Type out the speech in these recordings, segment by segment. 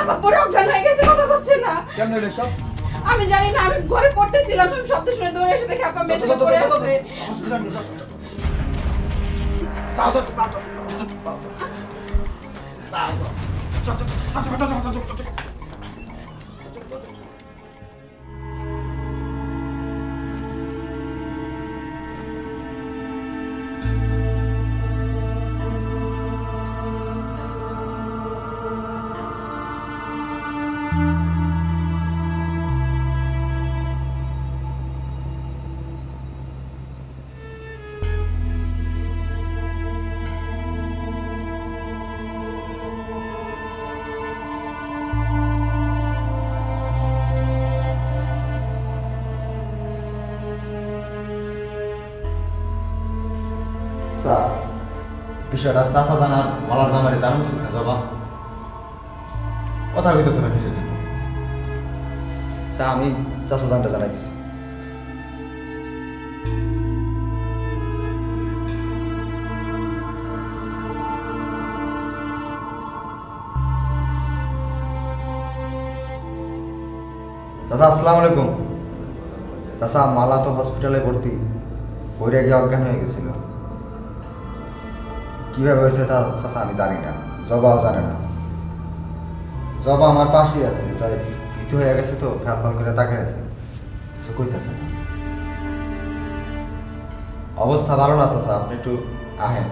চাপা পড়ে অজ্ঞান হয়ে গেছে, কথা বলছে না। কেমন হলো সব? আমি জানি না, আমি ঘরে পড়তেছিলাম, আমি শব্দ শুনে দৌড়ে এসে দেখি আপা মেঝেতে পড়ে আছে। বিষয়টা চাষা জানার মালার জামারে জানানো ছিল না জবা, কথা হইতেছে না কিসের জন্য? আমি চাষা জানটা জানাইতেছি। চাচা আসসালামু আলাইকুম। চাচা মালা তো হসপিটালে ভর্তি, ওইটা গিয়ে অজ্ঞান হয়ে গেছিল। কীভাবে হয়েছে তা চাচা আমি জানি না, জবাও জানে না। জবা আমার পাশেই আছে, তাই ভীত হয়ে গেছে তো ফ্যাল করে তাকিয়ে আছে, কিছু কইতেছে না। অবস্থা ভালো না চাচা, আপনি একটু আহেন।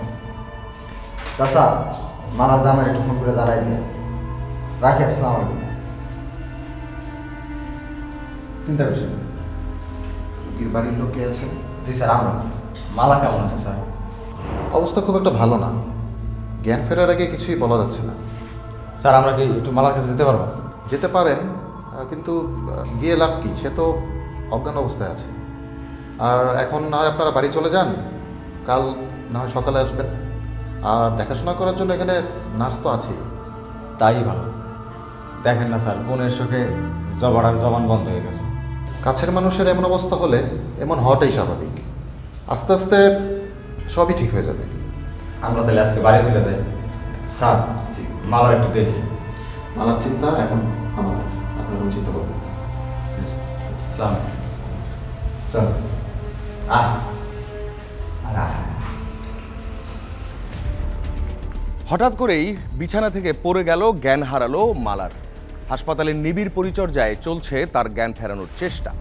চাচা মালার জামাই একটু ফোন করে জানাই দিয়ে রাখি। আসসালামু আলাইকুম। চিন্তা করছেন রোগীর বাড়ির লোক কে আছে? জি স্যার, আমরা। মালা কেমন আছে স্যার? অবস্থা খুব একটা ভালো না, জ্ঞান ফেরার আগে কিছুই বলা যাচ্ছে না। স্যার আমরা কি একটু মালার কাছে যেতে পারবো? যেতে পারেন, কিন্তু গিয়ে লাভ কি, সে তো অজ্ঞান অবস্থায় আছে। আর এখন না হয় আপনারা বাড়ি চলে যান, কাল না হয় সকালে আসবেন। আর দেখাশোনা করার জন্য এখানে নার্স তো আছেই। তাই ভালো। দেখেন না স্যার, বোনের চোখে জবাড়ার জবান বন্ধ হয়ে গেছে। কাছের মানুষের এমন অবস্থা হলে এমন হওয়াটাই স্বাভাবিক। আস্তে আস্তে সবই ঠিক হয়ে যাবে। আমরা তাহলে আজকে বাড়ি চলে যাই। স্যার মালার একটু দেখি। মালার চিন্তা এখন আমাদের, আপনার কোনো চিন্তা করবেন না। স্যার হঠাৎ করেই বিছানা থেকে পড়ে গেল জ্ঞান হারালো মালার। হাসপাতালের নিবিড় পরিচর্যায় চলছে তার জ্ঞান ফেরানোর চেষ্টা।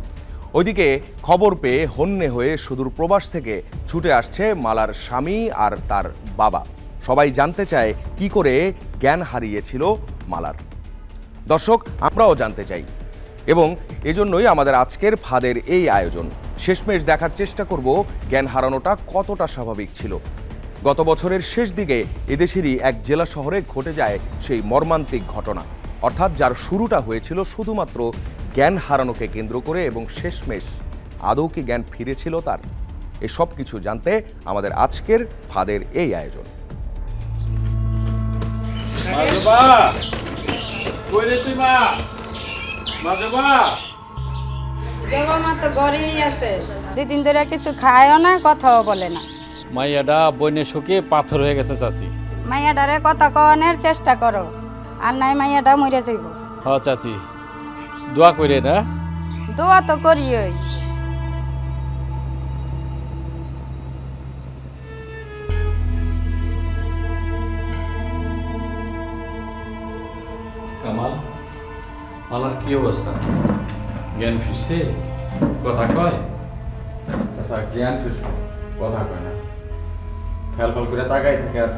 ওইদিকে খবর পেয়ে হন্যে হয়ে সুদূর প্রবাস থেকে ছুটে আসছে মালার স্বামী আর তার বাবা। সবাই জানতে চায় কি করে জ্ঞান হারিয়েছিল মালার। দর্শক, আমরাও জানতে চাই এবং এজন্যই আমাদের আজকের ফাঁদের এই আয়োজন। শেষমেশ দেখার চেষ্টা করব জ্ঞান হারানোটা কতটা স্বাভাবিক ছিল। গত বছরের শেষ দিকে এদেশেরই এক জেলা শহরে ঘটে যায় সেই মর্মান্তিক ঘটনা, অর্থাৎ যার শুরুটা হয়েছিল শুধুমাত্র জ্ঞান হারানোকে কেন্দ্র করে এবং শেষমেশ আদৌ কি জ্ঞান ফিরেছিল তার। এসব কিছু জানতে আমাদের আজকের ফাঁদের এই আয়োজন। জবা মা তো ঘরেই আছে, 2 দিন ধরে কিছু খায়ও না, কথাও বলে না। মাইয়াডা বইনের শোকে পাথর হয়ে গেছে চাচি। মাইয়াডারে কথা কওয়ানোর চেষ্টা করো, আর নাই মাইয়াডা মরে যাইব। হ চাচি, দোয়া করে না। দোয়া তো করিই। কামাল, মালার কি অবস্থা? জ্ঞান ফিরছে? কথা কয়? চাচা জ্ঞান ফিরছে, কথা কয় না, ফেল করে তাকাই থাকে আর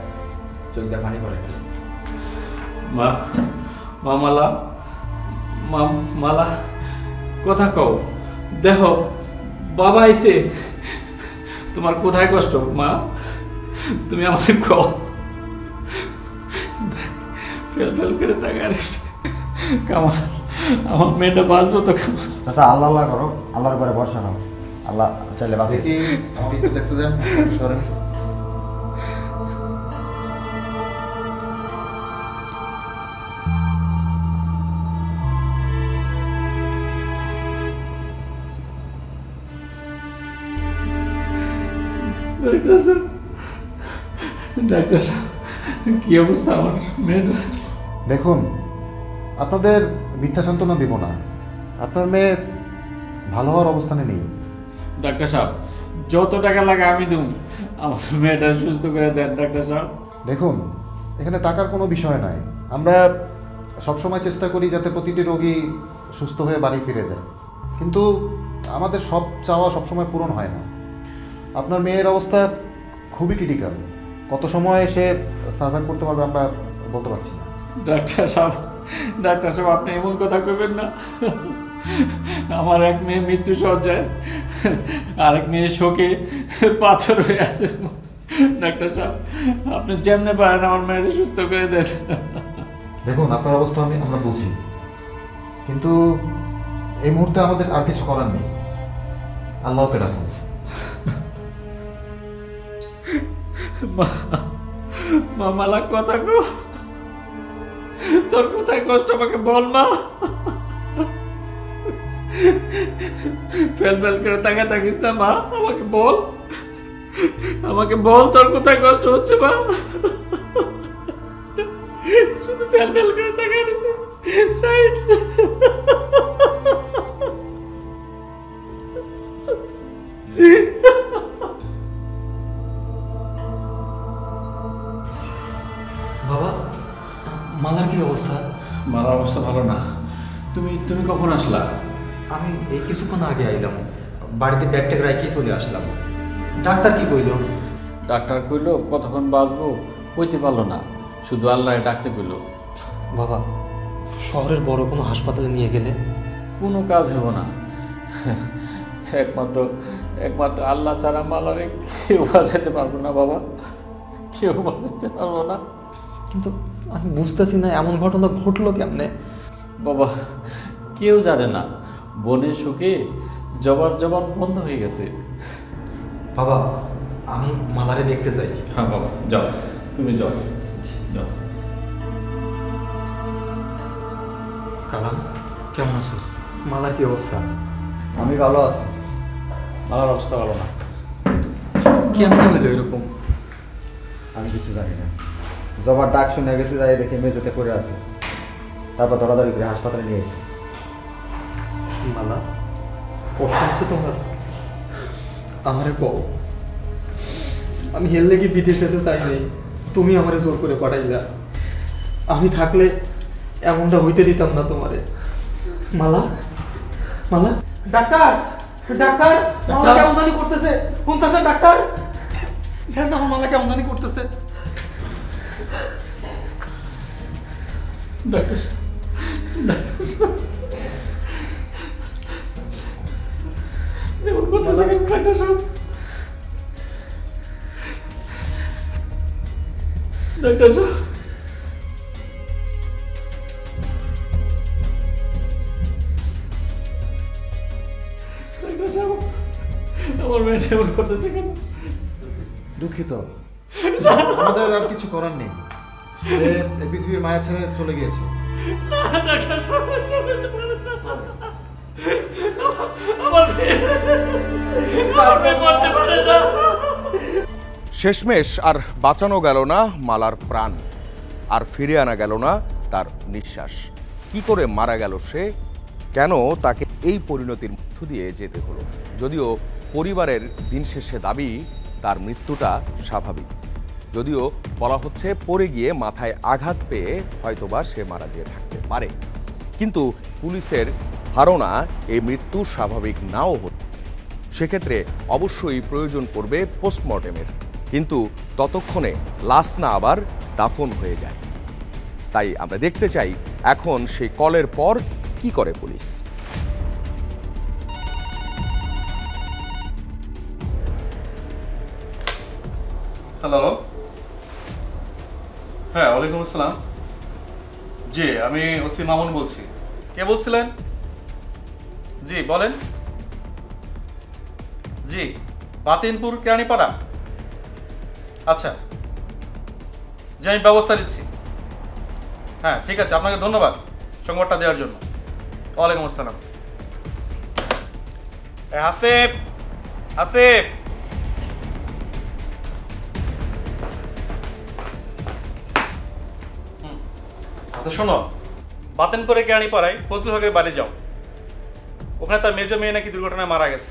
চোখ দিয়ে পানি পড়ে। মা মা মালা, মা মালা কথা কও, দেখো বাবা আইছে। তোমার কোথায় কষ্ট মা? তুমি আমাকে কও। ফেল করে তাকায় রয়েছে। কামাল, আমার মেয়েটা বাঁচবো তো? চাচা আল্লাহ আল্লাহ করো, আল্লাহর উপরে ভরসা নাও, আল্লাহ চাইলে বাঁচে। দেখি আপনি একটু দেখতে যান সরেন। ডাক্তার সাহেব, কি অবস্থা আমার মেয়েটা? দেখুন, আপনাদের মিথ্যা সান্ত্বনা দিব না, আপনার মেয়ে ভালো হওয়ার অবস্থানে নেই। ডাক্তার সাহেব যত টাকা লাগে আমি দেব, আমার মেয়েটা সুস্থ করে দেন ডাক্তার সাহেব। দেখুন, এখানে টাকার কোনো বিষয় নাই। আমরা সবসময় চেষ্টা করি যাতে প্রতিটি রোগী সুস্থ হয়ে বাড়ি ফিরে যায়, কিন্তু আমাদের সব চাওয়া সবসময় পূরণ হয় না। আপনার মেয়ের অবস্থা খুবই ক্রিটিক্যাল, কত সময় সে সার্ভাইভ করতে পারবে আমরা বলতে পারছি না। ডাক্তার সাহেব আপনি এমন কথা কইবেন না। আমার এক মেয়ে মৃত্যু সজ্জায়, আরেক মেয়ে শোকে পাথর হয়ে আছে। ডাক্তার সাহেব আপনি যেমনে পারেন আমার মেয়েকে সুস্থ করে দেন। দেখুন, আপনার অবস্থা আমরা বুঝি, কিন্তু এই মুহূর্তে আমাদের আর কিছু করার নেই। আল্লাহকে রাখুন। মামালা কথা কো, তোর কোথায় কষ্ট আমাকে বল মা। ফেল ফেল করে তাকা থাকিস না মা, আমাকে বল তোর কোথায় কষ্ট হচ্ছে মা। শুধু ফেল ফেল করে তাকা দিছে শাহিদ। বাবা, মালার কি অবস্থা? মালার অবস্থা ভালো না। তুমি কখন আসলা? আমি এই কিছুক্ষণ আগে আইলাম, বাড়িতে ব্যাগ ট্যাগ রাখিয়ে চলে আসলাম। ডাক্তার কি কইল? ডাক্তার কইলো কতক্ষণ বাঁচবো কইতে পারলো না, শুধু আল্লাহ ডাকতে কইলো। বাবা, শহরের বড় কোনো হাসপাতালে নিয়ে গেলে কোনো কাজ হব না। একমাত্র আল্লাহ ছাড়া মালারে কেউ বাঁচাতে পারবো না বাবা, কেউ বাঁচাতে পারবো না। কিন্তু আমি বুঝতেছি না এমন ঘটনা ঘটলো কেমনে। বাবা কেউ জানে না, বনের সুখে জবান বন্ধ হয়ে গেছে। বাবা, আমি মালারে দেখতে চাই। হ্যাঁ বাবা যাও, তুমি যাও। কালাম, কেমন আছো? মালার কি অবস্থা? আমি ভালো আছি। মালার অবস্থা ভালো না। কেমন হইলো এরকম? আমি কিছু জানি না। জবার ডাক শুনে গেছে, যাই দেখে মেঝেতে পড়ে আছে, তারপর দৌড়াদৌড়ি করে হাসপাতালে নিয়ে এসেছি। মালা, কষ্ট হচ্ছে তোমার? আমারে কও, আমি হেললে কি বিদেশ যেতে চাই নাই, তুমি আমারে জোর করে পাঠাইলা। আমি থাকলে এমনটা হইতে দিতাম না তোমারে। মালা, মালা, ডাক্তার ডাক্তার, মালা কেমন জানি করতেছে, শুনতেছে ডাক্তার? আমার মালা কেমন জানি করতেছে। ডাক্তার আমার মেয়ে এমন করতেছে কেন? দুঃখিত, আমাদের আর কিছু করার নেই। সে এই পৃথিবীর মায়া ছেড়ে চলে গিয়েছে। শেষমেশ আর বাঁচানো গেল না মালার প্রাণ, আর ফিরে আনা গেল না তার নিঃশ্বাস। কি করে মারা গেল সে, কেন তাকে এই পরিণতির মধ্য দিয়ে যেতে হলো? যদিও পরিবারের দিন শেষে দাবি তার মৃত্যুটা স্বাভাবিক, যদিও বলা হচ্ছে পড়ে গিয়ে মাথায় আঘাত পেয়ে হয়তোবা সে মারা গিয়ে থাকতে পারে, কিন্তু পুলিশের ধারণা এই মৃত্যু স্বাভাবিক নাও হতে। সেক্ষেত্রে অবশ্যই প্রয়োজন পড়বে পোস্টমর্টেমের, কিন্তু ততক্ষণে লাশ না আবার দাফন হয়ে যায়। তাই আমরা দেখতে চাই এখন সেই কলের পর কি করে পুলিশ। হ্যালো, হ্যাঁ ওয়ালাইকুম আসসালাম। জি আমি ওসি মামুন বলছি। কে বলছিলেন? জি বলেন। জি বাতিনপুর কেরানীপাড়া। আচ্ছা জি আমি ব্যবস্থা নিচ্ছি। হ্যাঁ ঠিক আছে, আপনাকে ধন্যবাদ সংবাদটা দেওয়ার জন্য। ওয়ালাইকুম আসসালাম। হাসিব হাসিব, আচ্ছা শোনো, বাতেনপুরে কেরানীপাড়ায় ফজলুল হকের বাড়ি যাও। ওখানে তার মেজো মেয়ে নাকি দুর্ঘটনায় মারা গেছে।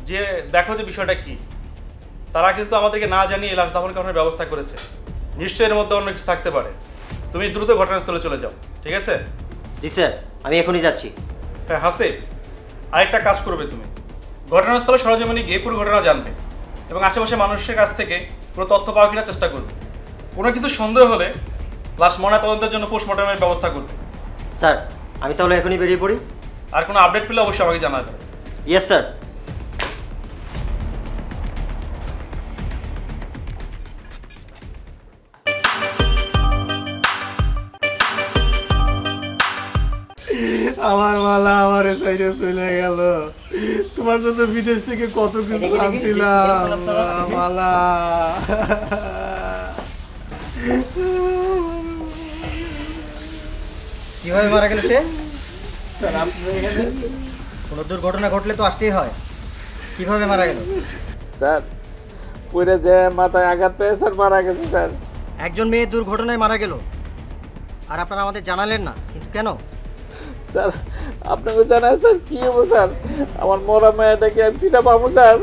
যে দেখো যে বিষয়টা কি। তারা কিন্তু আমাদেরকে না জানিয়ে লাশ দাফন কারণের ব্যবস্থা করেছে। নিশ্চয়ই এর মধ্যে অন্য কিছু থাকতে পারে। তুমি দ্রুত ঘটনাস্থলে চলে যাও, ঠিক আছে? জি স্যার, আমি এখনই যাচ্ছি। হ্যাঁ হাসিব, আরেকটা কাজ করবে তুমি। ঘটনাস্থলে সরজমিনে গিয়ে পুরো ঘটনা জানবে এবং আশেপাশে মানুষের কাছ থেকে পুরো তথ্য পাওয়ার কিনা চেষ্টা করবে। কোনো কিছু সন্দেহ হলে লাশ ময়নাতদন্তের জন্য পোস্টমর্টমের ব্যবস্থা করবে। স্যার, আমি তাহলে এখনই বেরিয়ে পড়ি। আর কোনো আপডেট পেলে অবশ্যই আমাকে জানাবে। Yes sir. আমার মালা আমারে সাইডে চলে গেল। তোমার জন্য বিদেশ থেকে কত কিছু আনছিলাম মালা। কিভাবে মারা গেল সে? স্যার আপনি এখানে কোনো দুর্ঘটনা ঘটলে তো আসতেই হয়। কিভাবে মারা গেল? স্যার পড়ে যে মাথায় আঘাত পেয়ে স্যার মারা গেছে স্যার। একজন মেয়ে দুর্ঘটনায় মারা গেল আর আপনারা আমাদের জানালেন না, কিন্তু কেন? স্যার আপনাকে জানাই স্যার, কি হবো স্যার? আমার মরা মেয়েটাকে আমি ফিরে পাবো স্যার।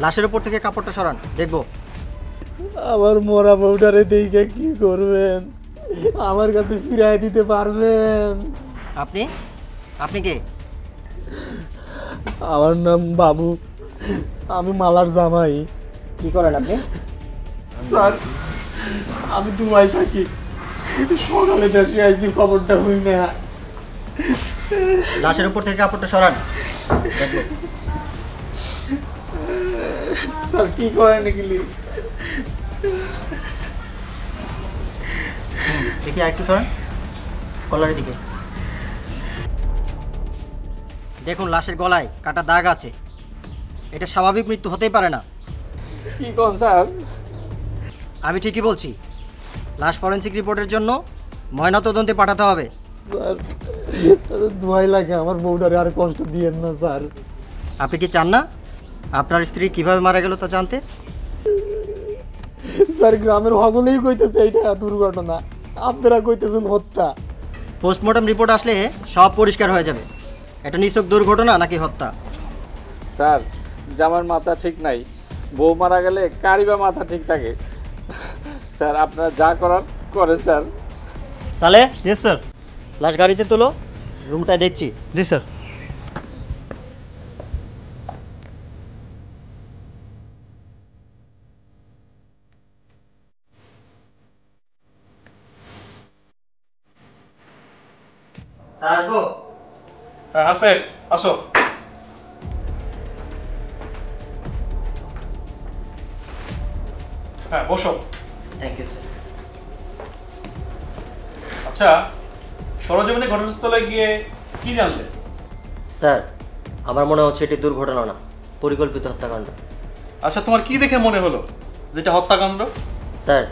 লাশের উপর থেকে কাপড়টা সরান, দেখবো। আমার মরা বউটারে দেখে কি করবেন? আমার কাছে ফিরাই দিতে পারবেন? আপনি আপনি কে? আমার নাম বাবু, আমি মালার জামাই। কি করেন আপনি? স্যার আমি দুবাই থাকি, সকালে দেশে আইছি, খবরটা হই না। লাশের উপর থেকে কাপড়টা সরান, দেখবো। স্যার কি করেন এগুলি? দেখি আরেকটু সরান, কলারের দিকে দেখুন। লাশের গলায় কাটা দাগ আছে। এটা স্বাভাবিক মৃত্যু হতেই পারে না। কি কোন স্যার? আমি ঠিকই বলছি। লাশ ফরেনসিক রিপোর্টের জন্য ময়নাতদন্তে পাঠাতে হবে। স্যার দোয়াই লাগে, আমার বউটারে আর কষ্ট দিয়েন না স্যার। আপনি কি চান না আপনার স্ত্রী কিভাবে মারা গেল তা জানতে? স্যার গ্রামের সকলেই কইতেছে এইটা দুর্ঘটনা, আপনারা কইতেছেন হত্যা। পোস্টমর্টম রিপোর্ট আসলে সব পরিষ্কার হয়ে যাবে। এটা নিছক দুর্ঘটনা নাকি হত্যা। স্যার জামার মাথা ঠিক নাই, বউ মারা গেলে কারই বা মাথা ঠিক থাকে। স্যার আপনারা যা করার করেন স্যার। সালে, ইয়েস স্যার। লাশ গাড়িতে তোলো, রুমটায় দেখছি। জি স্যার। স্যার আসবো? হ্যাঁ হাসিব, আসো। হ্যাঁ বসো। Thank you sir. আচ্ছা, সরজমিনে ঘটনাস্থলে গিয়ে কি জানলে? স্যার আমার মনে হচ্ছে এটি দুর্ঘটনা না, পরিকল্পিত হত্যাকাণ্ড। আচ্ছা, তোমার কি দেখে মনে হলো যেটা হত্যাকাণ্ড? স্যার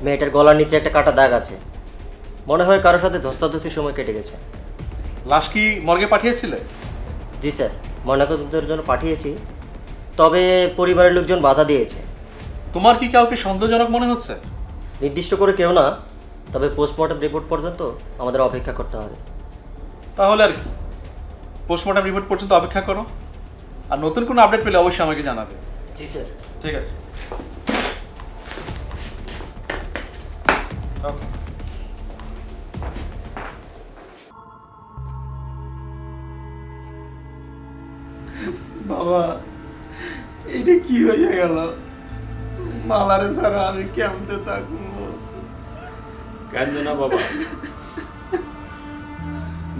মেয়েটার গলার নিচে একটা কাটা দাগ আছে। মনে হয় কারোর সাথে ধস্তাধস্তির সময় কেটে গেছে। লাশ কি মর্গে পাঠিয়েছিলে? জি স্যার, ময়নাতদন্তের জন্য পাঠিয়েছি, তবে পরিবারের লোকজন বাধা দিয়েছে। তোমার কি কাউকে সন্দেহজনক মনে হচ্ছে? নির্দিষ্ট করে কেউ না, তবে পোস্টমর্টম রিপোর্ট পর্যন্ত আমাদের অপেক্ষা করতে হবে। তাহলে আর কি, পোস্টমর্টম রিপোর্ট পর্যন্ত অপেক্ষা করো। আর নতুন কোনো আপডেট পেলে অবশ্যই আমাকে জানাবে। জি স্যার। ঠিক আছে। ওকে। বাবা এটা কি হয়ে গেল? মালারে ছাড়া আমি কেমতে থাকবো? কান্দো না বাবা,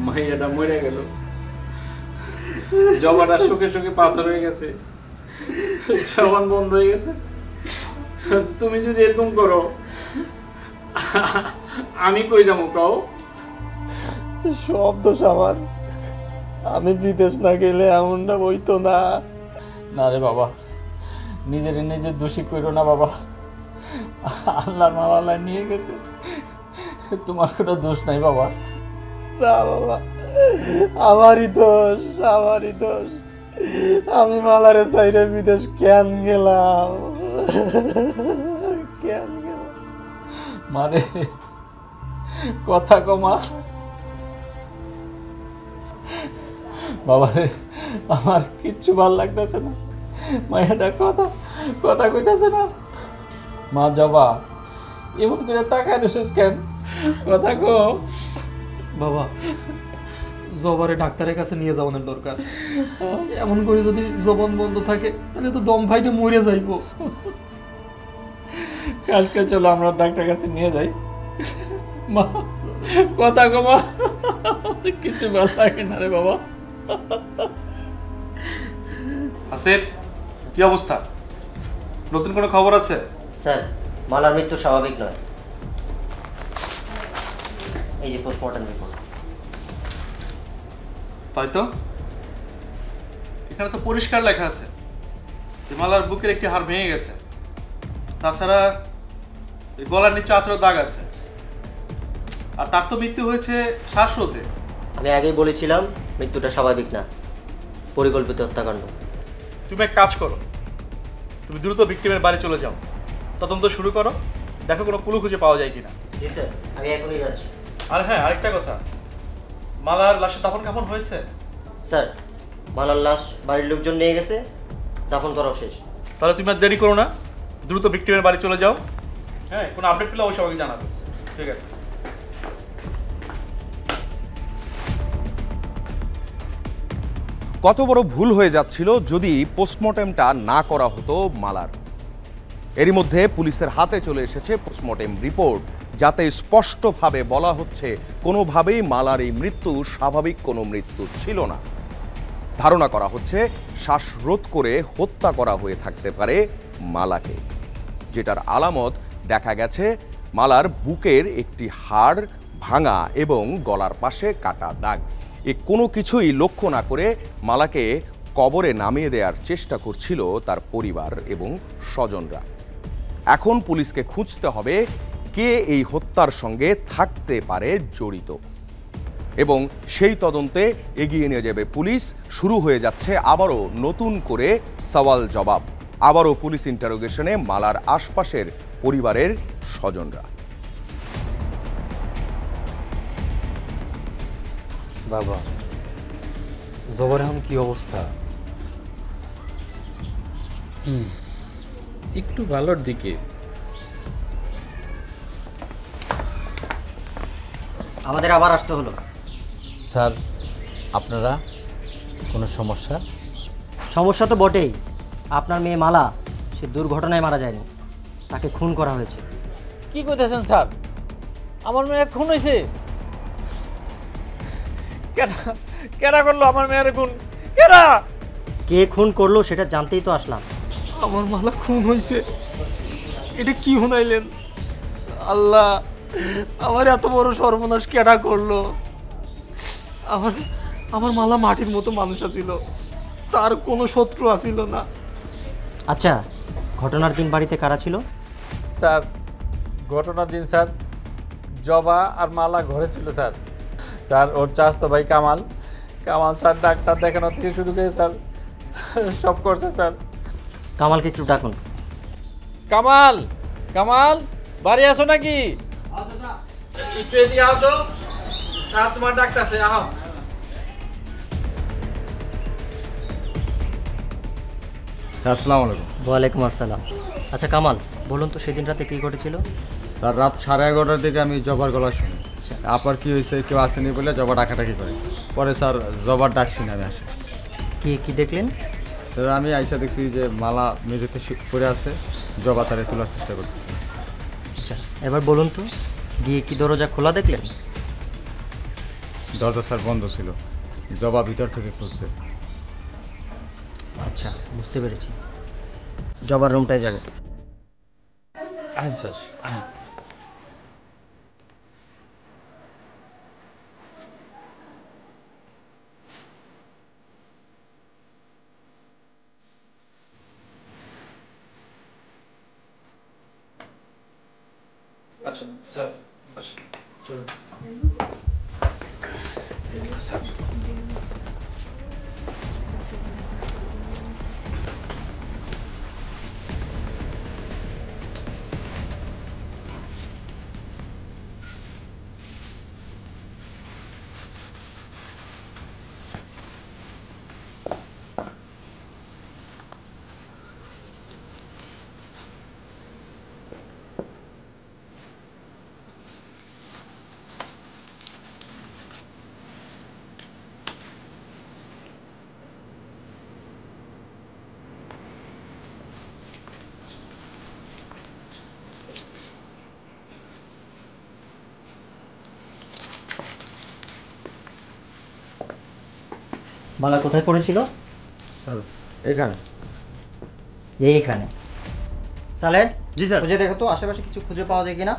মাইয়াটা মরে গেল, জবাটা শুকে শুকে পাথর হয়ে গেছে, জবান বন্ধ হয়ে গেছে। তুমি যদি এরকম করো আমি কই যাবো কাও? সব দোষ আমার, আমি বিদেশ না গেলে এমনটা বইতো না। না রে বাবা, নিজের নিজের দোষী করো না বাবা। আল্লাহর মালা নিয়ে গেছে, তোমার কোনো দোষ নাই বাবা। না বাবা, আমারই দোষ, আমারই দোষ। আমি মালারে চাইরে বিদেশ কেন গেলাম, কেন গেলাম? মানে কথা কমা বাবা রে, আমার কিচ্ছু ভাল লাগতেছে না। মায়েরা কথা কথা কইতাছে না। মা জবা এমন করে তাকায় রয়েছিস কেন? কথা কো বাবা, জবারে ডাক্তারের কাছে নিয়ে যাওয়ানোর দরকার। এমন করে যদি জবান বন্ধ থাকে তাহলে তো দম ফাইটে মরে যাইবো। কালকে চলো আমরা ডাক্তার কাছে নিয়ে যাই। মা কথা কো মা, কিছু ভালো লাগে না রে বাবা। আসিফ, কি অবস্থা? নতুন কোনো খবর আছে? স্যার, মালার মৃত্যু স্বাভাবিক নয়। এই যে পোস্টমর্টম রিপোর্ট। তাই তো, এখানে তো পরিষ্কার লেখা আছে যে মালার বুকের একটি হাড় ভেঙে গেছে। তাছাড়া এই গলার নিচে আঁচড়ের দাগ আছে। আর তার তো মৃত্যু হয়েছে শ্বাসরোধে। আমি আগেই বলেছিলাম মৃত্যুটা স্বাভাবিক না, পরিকল্পিত হত্যাকাণ্ড। তুমি এক কাজ করো, তুমি দ্রুত ভিক্টিমের বাড়ি চলে যাও, তদন্ত শুরু করো, দেখো কোনো ক্লু খুঁজে পাওয়া যায় কিনা। জি স্যার, আমি এখনই যাচ্ছি। আর হ্যাঁ, আরেকটা কথা, মালার লাশের দাফন কাফন হয়েছে? স্যার, মালার লাশ বাড়ির লোকজন নিয়ে গেছে, দাফন করাও শেষ। তাহলে তুমি আর দেরি করো না, দ্রুত ভিক্টিমের বাড়ি চলে যাও। হ্যাঁ, কোনো আপডেট পেলে অবশ্যই আমাকে জানাবে। ঠিক আছে। কত বড় ভুল হয়ে যাচ্ছিল যদি পোস্টমর্টেমটা না করা হতো মালার। এরই মধ্যে পুলিশের হাতে চলে এসেছে পোস্টমর্টেম রিপোর্ট, যাতে স্পষ্টভাবে বলা হচ্ছে কোনোভাবেই মালার এই মৃত্যু স্বাভাবিক কোনো মৃত্যু ছিল না। ধারণা করা হচ্ছে শ্বাসরোধ করে হত্যা করা হয়ে থাকতে পারে মালাকে, যেটার আলামত দেখা গেছে মালার বুকের একটি হাড় ভাঙা এবং গলার পাশে কাটা দাগ। এ কোনো কিছুই লক্ষ্য না করে মালাকে কবরে নামিয়ে দেওয়ার চেষ্টা করছিল তার পরিবার এবং স্বজনরা। এখন পুলিশকে খুঁজতে হবে কে এই হত্যার সঙ্গে থাকতে পারে জড়িত, এবং সেই তদন্তে এগিয়ে নিয়ে যাবে পুলিশ। শুরু হয়ে যাচ্ছে আবারও নতুন করে সওয়াল জবাব, আবারও পুলিশ ইন্টারোগেশনে মালার আশপাশের পরিবারের স্বজনরা। বাবা, জবার এখন কি অবস্থা? একটু ভালোর দিকে। আমাদের আবার আসতে হলো। স্যার, আপনারা কোনো সমস্যা? সমস্যা তো বটেই। আপনার মেয়ে মালা সে দুর্ঘটনায় মারা যায়নি, তাকে খুন করা হয়েছে। কি কইতেছেন স্যার? আমার মেয়ে খুন হয়েছে? কেরা করলো আমার মেয়ের খুন? কেরা? কে খুন করলো সেটা জানতেই তো আসলাম। আমার মালা খুন হয়েছে? এটা কি শুনাইলেন? আল্লাহ, আমার এত বড় সর্বনাশ কেডা করলো? আমার মালা মাটির মতো মানুষ আছিল, তার কোনো শত্রু আছিল না। আচ্ছা, ঘটনার দিন বাড়িতে কারা ছিল? স্যার, ঘটনার দিন স্যার জবা আর মালা ঘরে ছিল স্যার। স্যার, ওর চাচাতো ভাই কামাল স্যার ডাক্তার দেখানো থেকে শুরু করে স্যার সব করছে স্যার। কামালকে একটু ডাকুন। কামাল বাড়ি আসো নাকি? একটু এদিকে আও তো, স্যার তোমার ডাকতেছে, আহ। আসসালামু আলাইকুম। ওয়ালাইকুম আসসালাম। আচ্ছা কামাল, বলুন তো সেদিন রাতে কী ঘটেছিল? স্যার, রাত 11:30টার দিকে আমি জবার গলা শুনি। আবার কি হয়েছে কেউ আসেনি বলে জবা ডাকাটাকি করে। পরে স্যার জবার ডাক শুনে আমি আসি। কি দেখলেন? স্যার, আমি আইসা দেখছি যে মালা মেঝেতে পড়ে আছে, জবা তারে তোলার চেষ্টা করতেছে। আচ্ছা, এবার বলুন তো গিয়ে কি দরজা খোলা দেখলেন? দরজা স্যার বন্ধ ছিল, জবা ভিতর থেকে খুঁজছে। আচ্ছা, বুঝতে পেরেছি। জবার রুমটায় যাবে। আচ্ছা। আচ্ছা স্যার, আচ্ছা চলুন। স্যার, মালা কোথায় পড়েছিল? এখানে। এইখানে। সালে, জি স্যার। খুঁজে দেখো তো আশেপাশে কিছু খুঁজে পাওয়া যায় কিনা।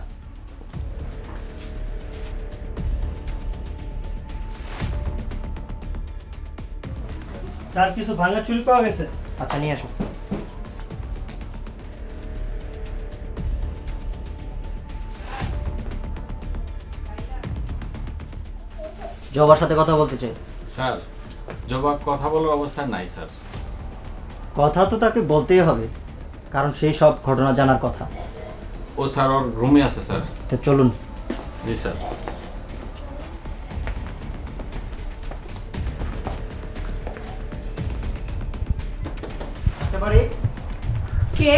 স্যার কিছু ভাঙা চুরি পাওয়া গেছে। আচ্ছা নিয়ে আসো। জবার সাথে কথা বলতে চাই। স্যার জবাব কথা বলার অবস্থায় নাই স্যার। কথা তো তাকে বলতেই হবে, কারণ সেই সব ঘটনা জানার কথা। ও স্যার ওর রুমে আছে স্যার। তো চলুন। জি স্যার। আসতে পারি? কে?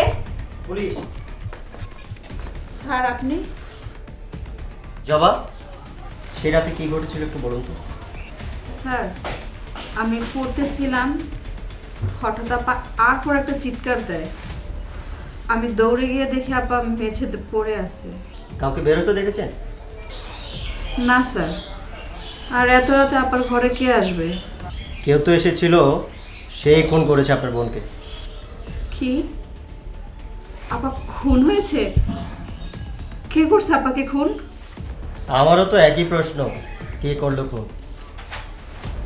পুলিশ। স্যার আপনি? জবা, সেই রাতে কি ঘটেছিল একটু বলুন তো। স্যার আমি পড়তেছিলাম, হঠাৎ আপা আর পর একটা চিৎকার দেয়। আমি দৌড়ে গিয়ে দেখি আপা মেঝেতে পড়ে আছে। কাউকে বেরোতে দেখেছেন? না স্যার। আর এত রাতে আপার ঘরে কে আসবে? কেউ তো এসেছিল, সেই খুন করেছে আপনার বোনকে। কি? আপা খুন হয়েছে? কে করছে আপাকে খুন? আমারও তো একই প্রশ্ন, কে করলো খুন?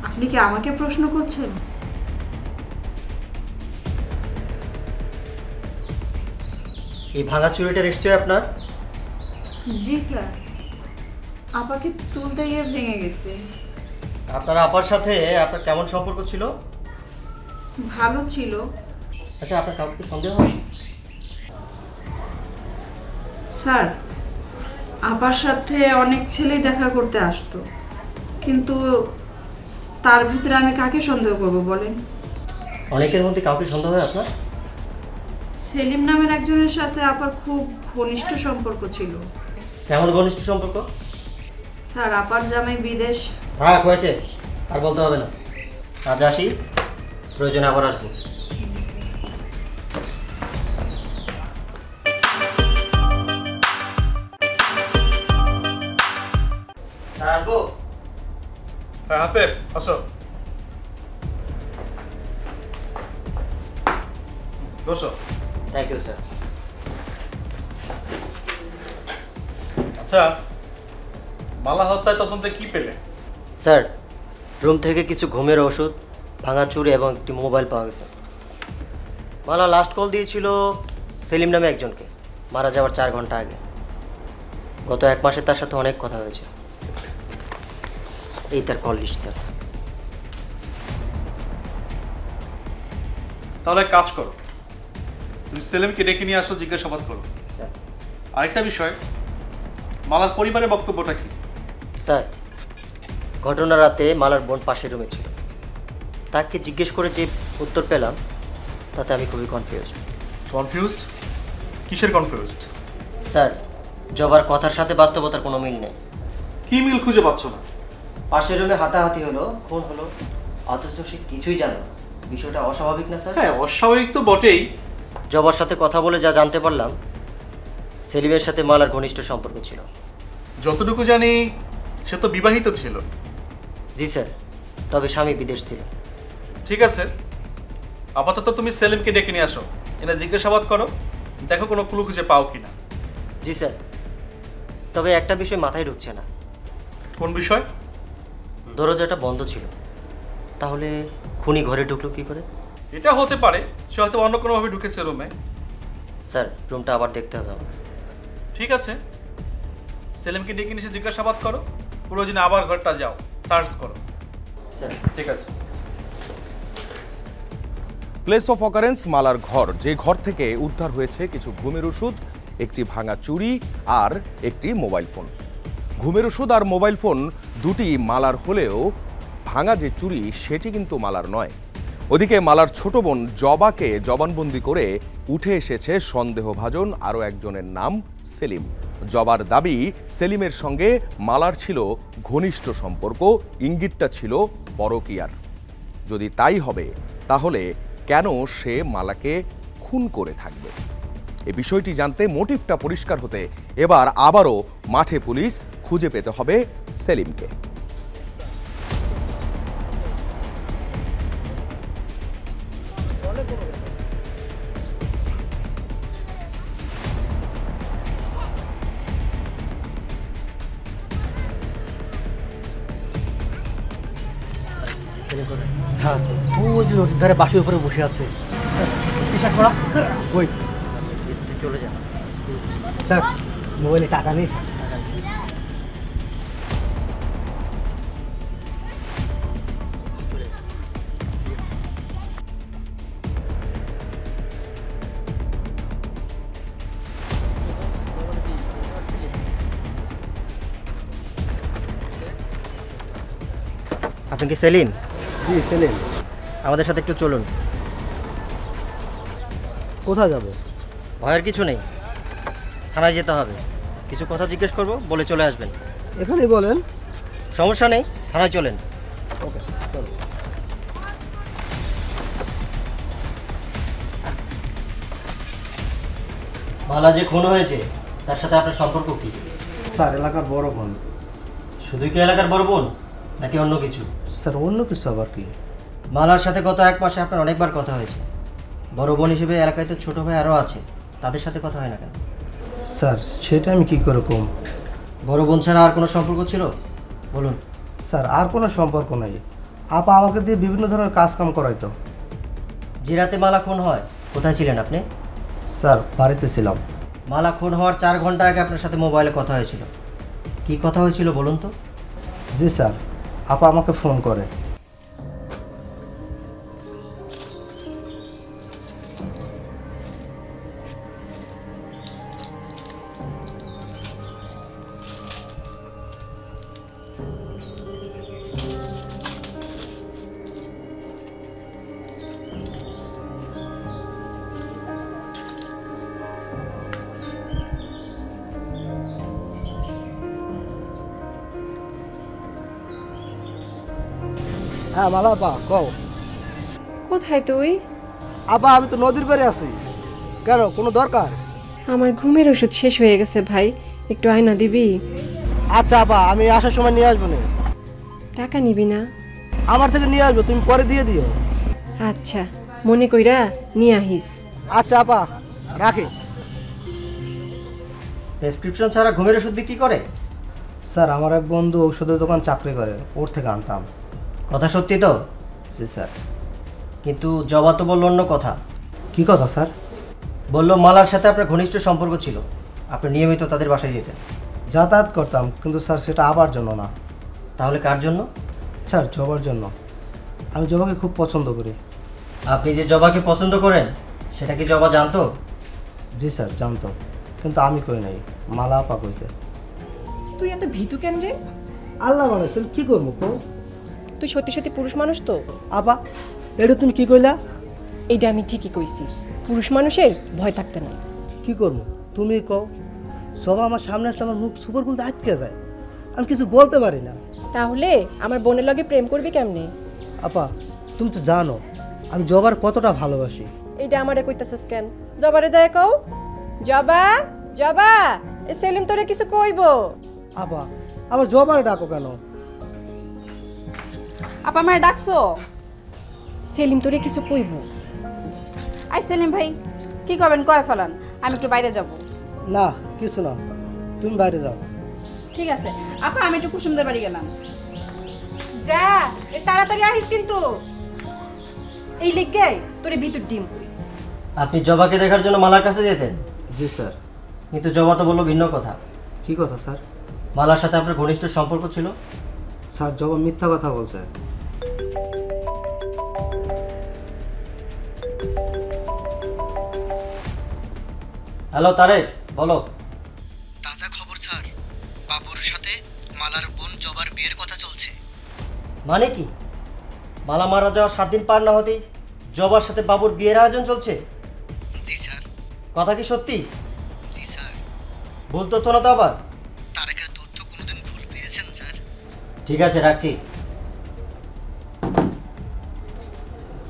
আপনি কি আমাকে প্রশ্ন করছেন? এই ভাঙা চুরিটা নিশ্চয়ই আপনার? জি স্যার, আপাকে তুলতে গিয়ে ভেঙে গেছে। আপনার আপার সাথে আপনার কেমন সম্পর্ক ছিল? ভালো ছিল। আচ্ছা, আপনার কাউকে সন্দেহ হয়? স্যার আপার সাথে অনেক ছেলেই দেখা করতে আসতো, কিন্তু তার ভিতরে আমি কাকে সন্দেহ করব বলেন? অনেকের মধ্যে কাউকে সন্দেহ হয় আপনার? সেলিম নামের একজনের সাথে আপার খুব ঘনিষ্ঠ সম্পর্ক ছিল। কেমন ঘনিষ্ঠ সম্পর্ক? স্যার আপার জামাই বিদেশ। থাক, হয়েছে, আর বলতে হবে না। আজ আসি, প্রয়োজনে আবার আসবো। আসবো। হ্যাঁ হাসেব, আসো বসো। Thank you sir. আচ্ছা, মালা হত্যায় তদন্তে কি পেলে? স্যার, রুম থেকে কিছু ঘুমের ওষুধ, ভাঙা চুরি এবং একটি মোবাইল পাওয়া গেছে। মালা লাস্ট কল দিয়েছিল সেলিম নামে একজনকে, মারা যাওয়ার 4 ঘন্টা আগে। গত 1 মাসে তার সাথে অনেক কথা হয়েছে। এই তার কল লিস্ট স্যার। তাহলে এক কাজ করো, তুমি সেলিমকে ডেকে নিয়ে আসো, জিজ্ঞাসাবাদ করো। স্যার। আরেকটা বিষয়, মালার পরিবারের বক্তব্যটা কি? স্যার, ঘটনার রাতে মালার বোন পাশের রুমে ছিল। তাকে জিজ্ঞেস করে যে উত্তর পেলাম, তাতে আমি খুবই কনফিউজড। কনফিউজড? কিসের কনফিউজড? স্যার, জবার কথার সাথে বাস্তবতার কোনো মিল নেই। কি মিল খুঁজে পাচ্ছ না? পাশের রুমে হাতাহাতি হলো, খুন হলো, অথচ সে কিছুই জানে না। বিষয়টা অস্বাভাবিক না স্যার? হ্যাঁ, অস্বাভাবিক তো বটেই। জবার সাথে কথা বলে যা জানতে পারলাম, সেলিমের সাথে মালার ঘনিষ্ঠ সম্পর্ক ছিল। যতটুকু জানি সে তো বিবাহিত ছিল। জি স্যার, তবে স্বামী বিদেশ ছিল। ঠিক আছে, আপাতত তুমি সেলিমকে ডেকে নিয়ে আসো, এনে জিজ্ঞাসাবাদ করো, দেখো কোনো ক্লু খুঁজে পাও কিনা। জি স্যার, তবে একটা বিষয় মাথায় ঢুকছে না। কোন বিষয়? দরজাটা বন্ধ ছিল, তাহলে খুনি ঘরে ঢুকলো কি করে? এটা হতে পারে সে হয়তো অন্য কোনোভাবে ঢুকেছে রুমে। স্যার, রুমটা আবার দেখতে হবে আমার। ঠিক আছে, সেলিমকে ডেকে নিয়ে এসে জিজ্ঞাসাবাদ করো, প্রয়োজনে আবার ঘরটা যাও, সার্চ করো। স্যার। ঠিক আছে। প্লেস অফ অকারেন্স মালার ঘর, যে ঘর থেকে উদ্ধার হয়েছে কিছু ঘুমের ওষুধ, একটি ভাঙা চুড়ি আর একটি মোবাইল ফোন। ঘুমের ওষুধ আর মোবাইল ফোন দুটি মালার হলেও ভাঙা যে চুড়ি সেটি কিন্তু মালার নয়। ওদিকে মালার ছোট বোন জবাকে জবানবন্দি করে উঠে এসেছে সন্দেহভাজন আরও একজনের নাম সেলিম। জবার দাবি, সেলিমের সঙ্গে মালার ছিল ঘনিষ্ঠ সম্পর্ক, ইঙ্গিতটা ছিল পরকীয়ার। যদি তাই হবে, তাহলে কেন সে মালাকে খুন করে থাকবে? এই বিষয়টি জানতে, মোটিভটা পরিষ্কার হতে এবার আবারও মাঠে পুলিশ, খুঁজে পেতে হবে সেলিমকে। স্যার ওই যে নদীর ধারে বাসের উপরে বসে আছে। টি-শার্ট পরা ওই চলে যান স্যার, মোবাইলে টাকা নেই স্যার। আপনি কি সেলিম? জি সেলিম। আমাদের সাথে একটু চলুন। কোথায় যাব? ভয়ের কিছু নেই, থানায় যেতে হবে। কিছু কথা জিজ্ঞেস করব, বলে চলে আসবেন। এখানেই বলেন। সমস্যা নেই, থানায় চলেন। ওকে চলো। মালা যে খুন হয়েছে তার সাথে আপনার সম্পর্ক কি? স্যার এলাকার বড় বোন। শুধুই কি এলাকার বড় বোন নাকি অন্য কিছু? স্যার অন্য কিছু আবার কি? মালার সাথে গত 1 মাসে আপনার অনেকবার কথা হয়েছে। বড় বোন হিসেবে এলাকায় তো ছোটো ভাই আরও আছে, তাদের সাথে কথা হয় না কেন? স্যার সেটা আমি কী করে কম? বড় বোন ছাড়া আর কোনো সম্পর্ক ছিল? বলুন। স্যার আর কোনো সম্পর্ক নাই। আপা আমাকে দিয়ে বিভিন্ন ধরনের কাজ কাম করাইতো। যে রাতে মালা খুন হয় কোথায় ছিলেন আপনি? স্যার বাড়িতে ছিলাম। মালা খুন হওয়ার 4 ঘন্টা আগে আপনার সাথে মোবাইলে কথা হয়েছিল। কি কথা হয়েছিল বলুন তো? জি স্যার, আপা আমাকে ফোন করে। হ্যাঁ মালা আপা কও। কোথায় তুই? আপা আমি তো নদীর পাড়ে আছি। কেন, কোনো দরকার? আমার ঘুমের ওষুধ শেষ হয়ে গেছে ভাই, একটু আয়না দিবি? আচ্ছা আপা আমি আসার সময় নিয়ে আসবো না। টাকা নিবি না? আমার থেকে নিয়ে আসবো, তুমি পরে দিয়ে দিও। আচ্ছা মনে কইরা নিয়ে আহিস। আচ্ছা আপা রাখি। প্রেসক্রিপশন ছাড়া ঘুমের ওষুধ বিক্রি করে? স্যার আমার এক বন্ধু ঔষধের দোকান চাকরি করে, ওর থেকে আনতাম। কথা সত্যি তো? জি স্যার। কিন্তু জবা তো বলল অন্য কথা। কি কথা স্যার? বলল মালার সাথে আপনার ঘনিষ্ঠ সম্পর্ক ছিল, আপনি নিয়মিত তাদের বাসায় যেতেন। যাতায়াত করতাম, কিন্তু স্যার সেটা আবার জন্য না। তাহলে কার জন্য? স্যার জবার জন্য। আমি জবাকে খুব পছন্দ করি। আপনি যে জবাকে পছন্দ করেন সেটা কি জবা জানতো? জি স্যার জানতো, কিন্তু আমি কই নাই, মালা আপা কইছে। তুই এত ভীতু কেন রে? আল্লাহ বানাইছেন, কি করবো কো? তুই সত্যি সত্যি পুরুষ মানুষ তো? আপা এটা তুমি কি কইলা? এইটা আমি ঠিকই কইছি, পুরুষ মানুষের ভয় থাকতে নাই। কি করবো তুমি কও? সব আমার সামনে আসলে আমার মুখ সুপার গুলতে আটকে যায়, আমি কিছু বলতে পারি না। তাহলে আমার বোনের লগে প্রেম করবি কেমনে? আপা তুমি তো জানো আমি জবার কতটা ভালোবাসি। এইটা আমারে কইতাছস কেন? জবারে যায় কও। জবা জবা, এ সেলিম তোরে কিছু কইবো। আপা আবার জবারে ডাকো কেন? আপা আমায় ডাকছো? সেলিম তোরে কিছু কইবো। আই সেলিম ভাই কি করবেন কয় ফেলান, আমি একটু বাইরে যাব। না কিছু না, তুমি বাইরে যাও। ঠিক আছে আপা, আমি একটু কুসুমদের বাড়ি গেলাম। যা তাড়াতাড়ি আহিস কিন্তু। এই লিগে তোরে ভিতর ডিম কই। আপনি জবাকে দেখার জন্য মালার কাছে যেতেন? জি স্যার। কিন্তু জবা তো বললো ভিন্ন কথা। কি কথা স্যার? মালার সাথে আপনার ঘনিষ্ঠ সম্পর্ক ছিল। স্যার জবা মিথ্যা কথা বলছে। হ্যালো তারেক, বলো। তাজা খবর স্যার, বাবুর সাথে মালার বোন জবার বিয়ের কথা চলছে। মানে কি? মালা মারা যাওয়া 7 দিন পার না হতেই জবার সাথে বাবুর বিয়ের আয়োজন চলছে? জি স্যার। কথা কি সত্যি? জি স্যার। ভুল তথ্য না তো আবার? তারেকের তথ্য কোনোদিন ভুল পেয়েছেন স্যার? ঠিক আছে রাখছি।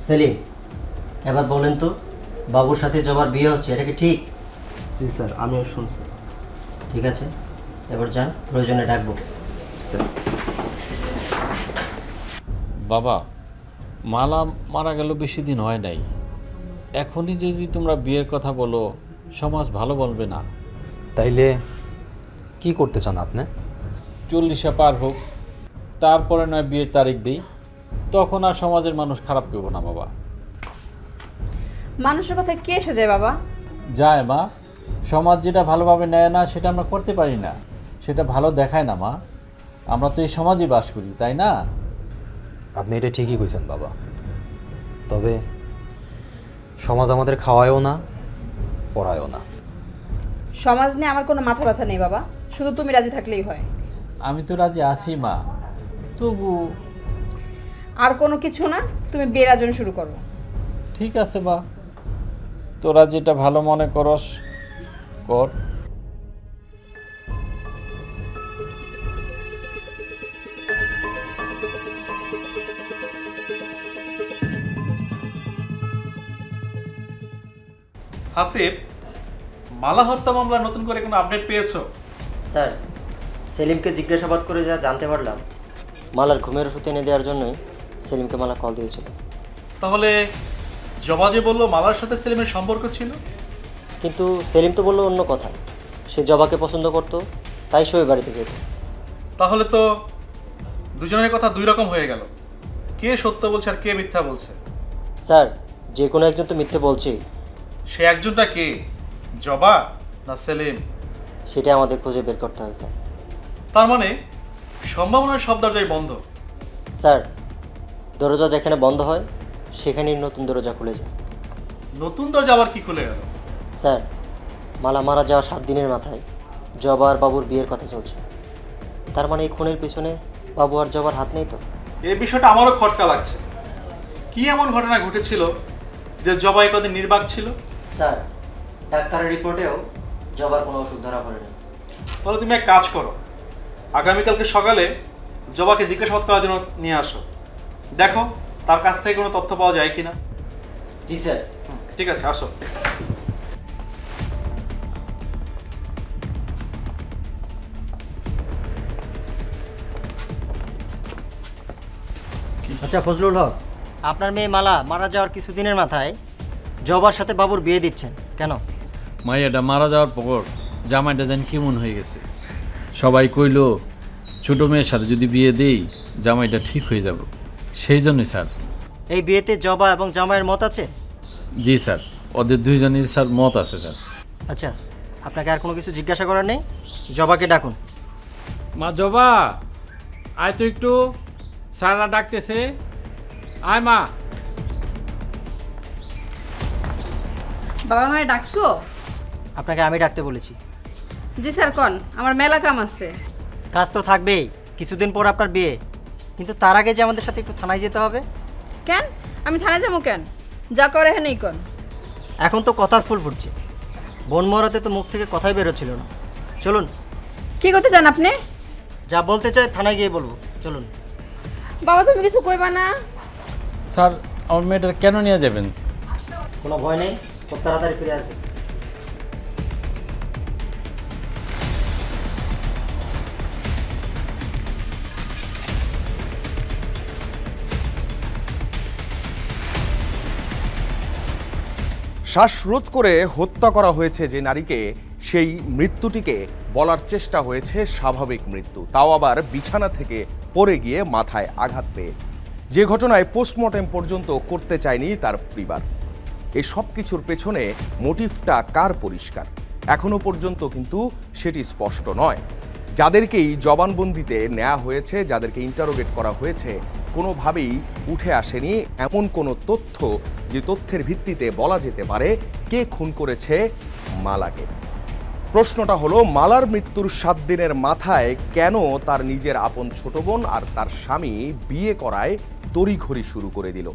সেলিম এবার বলেন তো, বাবুর সাথে জবার বিয়ে হচ্ছে, এটা কি ঠিক? জি স্যার আমিও শুনছি। ঠিক আছে এবার যান, প্রয়োজনে ডাকবো। স্যার। বাবা মালা মারা গেল বেশি দিন হয় নাই, এখনই যদি তোমরা বিয়ের কথা বলো সমাজ ভালো বলবে না। তাইলে কি করতে চান আপনি? 40 পার হোক, তারপরে নয় বিয়ের তারিখ দিই। তখন আর সমাজের মানুষ খারাপ করবো না বাবা। মানুষের কথা কে এসে যায় বাবা? যায় মা, সমাজ যেটা ভালোভাবে নেয় না সেটা আমরা করতে পারি না, সেটা ভালো দেখায় না মা। আমরা তো এই সমাজে বাস করি, তাই না? আপনি এটা ঠিকই কইছেন বাবা, তবে সমাজ আমাদের খাওয়ায়ও না, পড়ায়ও না। সমাজ নিয়ে আমার কোনো মাথা ব্যথা নেই বাবা, শুধু তুমি রাজি থাকলেই হয়। আমি তো রাজি আছি মা, তবু আর কোনো কিছু না, তুমি বিয়ের আয়োজন শুরু করো। ঠিক আছে বা, তোরা যেটা ভালো মনে করস কর। হাসিব, মালা হত্যা মামলার নতুন করে কোনো আপডেট পেয়েছো? স্যার, সেলিমকে জিজ্ঞাসাবাদ করে যা জানতে পারলাম, মালার ঘুমের ওষুধ এনে দেওয়ার জন্যই সেলিমকে মালা কল দিয়েছিল। তাহলে জবা যে বললো মালার সাথে সেলিমের সম্পর্ক ছিল, কিন্তু সেলিম তো বললো অন্য কথা, সে জবাকে পছন্দ করত, তাই সে ওই বাড়িতে যেত। তাহলে তো দুজনের কথা দুই রকম হয়ে গেল। কে সত্য বলছে আর কে মিথ্যা বলছে? স্যার, যে কোনো একজন তো মিথ্যে বলছেই। সে একজনটা কে, জবা না সেলিম? সেটা আমাদের খুঁজে বের করতে হবে স্যার। তার মানে সম্ভাবনার সব দরজাই বন্ধ। স্যার, দরজা যেখানে বন্ধ হয় সেখানেই নতুন দরজা খুলে যায়। নতুন দরজা আবার কি খুলে গেল? স্যার, মালা মারা যাওয়ার 7 দিনের মাথায় জবা আর বাবুর বিয়ের কথা চলছে। তার মানে এই খুনের পিছনে বাবু আর জবার হাত নেই তো? এই বিষয়টা আমারও খটকা লাগছে। কি এমন ঘটনা ঘটেছিল যে জবা এই কদিন নির্বাক ছিল? স্যার, ডাক্তারের রিপোর্টেও জবার কোনো ওষুধ ধরা পড়েনি। তাহলে তুমি এক কাজ করো, আগামীকালকে সকালে জবাকে জিজ্ঞাসাবাদ করার জন্য নিয়ে আসো, দেখো তার কাছ থেকে কোনো তথ্য পাওয়া যায় কিনা। জি স্যার। ঠিক আছে, আসো। আচ্ছা ফজলুল হক, আপনার মেয়ে মালা মারা যাওয়ার কিছুদিনের মাথায় জবার সাথে বাবুর বিয়ে দিচ্ছেন কেন? মাইয়াটা মারা যাওয়ার পর জামাইটা যেন কেমন হয়ে গেছে। সবাই কইল ছোট মেয়ের সাথে যদি বিয়ে দেই জামাইটা ঠিক হয়ে যাব, সেই জন্যই স্যার। এই বিয়েতে জবা এবং জামাইয়ের মত আছে? জি স্যার, ওদের দুইজনের স্যার মত আছে স্যার। আচ্ছা, আপনাকে আর কোনো কিছু জিজ্ঞাসা করার নেই, জবাকে ডাকুন। মা জবা, আয় তো একটু, স্যাররা ডাকতেছে, আয় মা। বাবা মায়ে ডাকছো? আপনাকে আমি ডাকতে বলেছি। জি স্যার, কোন আমার মেলা কাম আছে। কাজ তো থাকবেই, কিছুদিন পর আপনার বিয়ে, কিন্তু তার আগে যে আমাদের সাথে একটু থানায় যেতে হবে। কেন আমি থানায় যাবো কেন? যা করে হ্যাঁ নেই কোন। এখন তো কথার ফুল ফুটছে, বন মরাতে তো মুখ থেকে কথাই বেরোচ্ছিল না। চলুন। কি করতে চান আপনি? যা বলতে চাই থানায় গিয়ে বলবো, চলুন। বাবা তুমি কিছু কইবা না? স্যার, আমার মেয়েটা কেন নিয়ে যাবেন? কোনো ভয় নেই, খুব তাড়াতাড়ি ফিরে আসবে। শ্বাসরোধ করে হত্যা করা হয়েছে যে নারীকে, সেই মৃত্যুটিকে বলার চেষ্টা হয়েছে স্বাভাবিক মৃত্যু, তাও আবার বিছানা থেকে পড়ে গিয়ে মাথায় আঘাত পেয়ে। যে ঘটনায় পোস্টমর্টেম পর্যন্ত করতে চায়নি তার পরিবার। এই সব কিছুর পেছনে মোটিভটা কার পরিষ্কার এখনো পর্যন্ত কিন্তু সেটি স্পষ্ট নয়। যাদেরকেই জবানবন্দিতে নেওয়া হয়েছে, যাদেরকে ইন্টারোগেট করা হয়েছে, কোনোভাবেই উঠে আসেনি এমন কোনো তথ্য যে তথ্যের ভিত্তিতে বলা যেতে পারে কে খুন করেছে মালাকে। প্রশ্নটা হলো, মালার মৃত্যুর 7 দিনের মাথায় কেন তার নিজের আপন ছোট বোন আর তার স্বামী বিয়ে করায় তড়িঘড়ি শুরু করে দিল?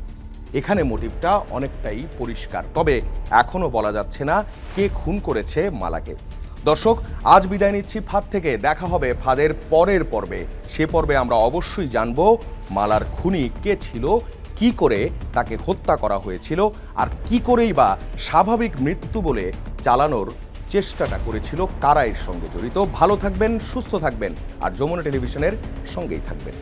এখানে মোটিভটা অনেকটাই পরিষ্কার, তবে এখনো বলা যাচ্ছে না কে খুন করেছে মালাকে। দর্শক, আজ বিদায় নিচ্ছি ফাঁদ থেকে। দেখা হবে ফাঁদের পরের পর্বে। সে পর্বে আমরা অবশ্যই জানব মালার খুনি কে ছিল, কি করে তাকে হত্যা করা হয়েছিল, আর কি করেই বা স্বাভাবিক মৃত্যু বলে চালানোর চেষ্টাটা করেছিল, কারা এর সঙ্গে জড়িত। ভালো থাকবেন, সুস্থ থাকবেন, আর যমুনা টেলিভিশনের সঙ্গেই থাকবেন।